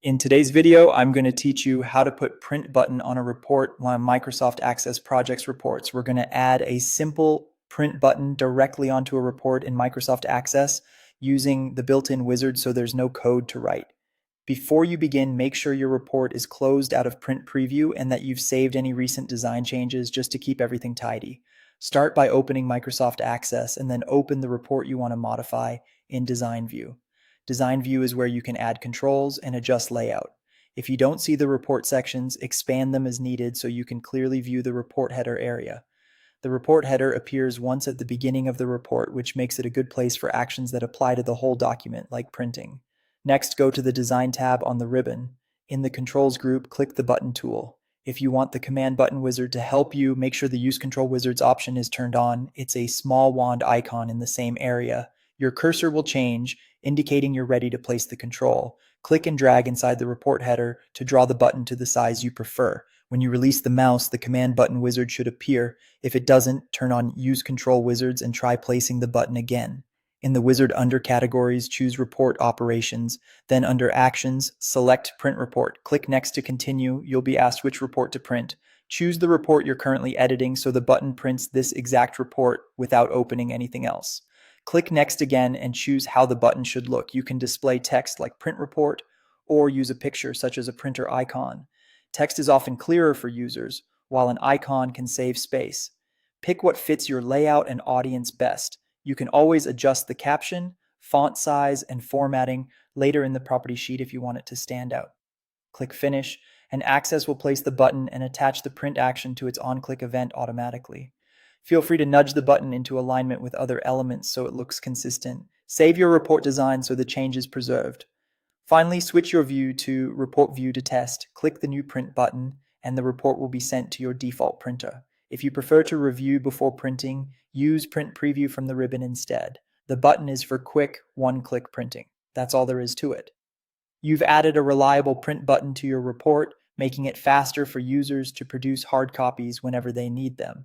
In today's video, I'm going to teach you how to put print button on a report on Microsoft Access projects reports. We're going to add a simple print button directly onto a report in Microsoft Access using the built-in wizard so there's no code to write. Before you begin, make sure your report is closed out of print preview and that you've saved any recent design changes just to keep everything tidy. Start by opening Microsoft Access and then open the report you want to modify in Design View. Design View is where you can add controls and adjust layout. If you don't see the report sections, expand them as needed so you can clearly view the report header area. The report header appears once at the beginning of the report, which makes it a good place for actions that apply to the whole document, like printing. Next, go to the Design tab on the ribbon. In the Controls group, click the Button tool. If you want the Command Button Wizard to help you, make sure the Use Control Wizards option is turned on. It's a small wand icon in the same area. Your cursor will change, indicating you're ready to place the control. Click and drag inside the report header to draw the button to the size you prefer. When you release the mouse, the Command Button Wizard should appear. If it doesn't, turn on Use Control Wizards and try placing the button again. In the wizard under categories, choose Report Operations. Then under Actions, select Print Report. Click Next to continue. You'll be asked which report to print. Choose the report you're currently editing so the button prints this exact report without opening anything else. Click Next again and choose how the button should look. You can display text like Print Report or use a picture such as a printer icon. Text is often clearer for users, while an icon can save space. Pick what fits your layout and audience best. You can always adjust the caption, font size, and formatting later in the property sheet if you want it to stand out. Click Finish, and Access will place the button and attach the print action to its on-click event automatically. Feel free to nudge the button into alignment with other elements so it looks consistent. Save your report design so the change is preserved. Finally, switch your view to Report View to test. Click the new Print button, and the report will be sent to your default printer. If you prefer to review before printing, use Print Preview from the ribbon instead. The button is for quick, one-click printing. That's all there is to it. You've added a reliable print button to your report, making it faster for users to produce hard copies whenever they need them.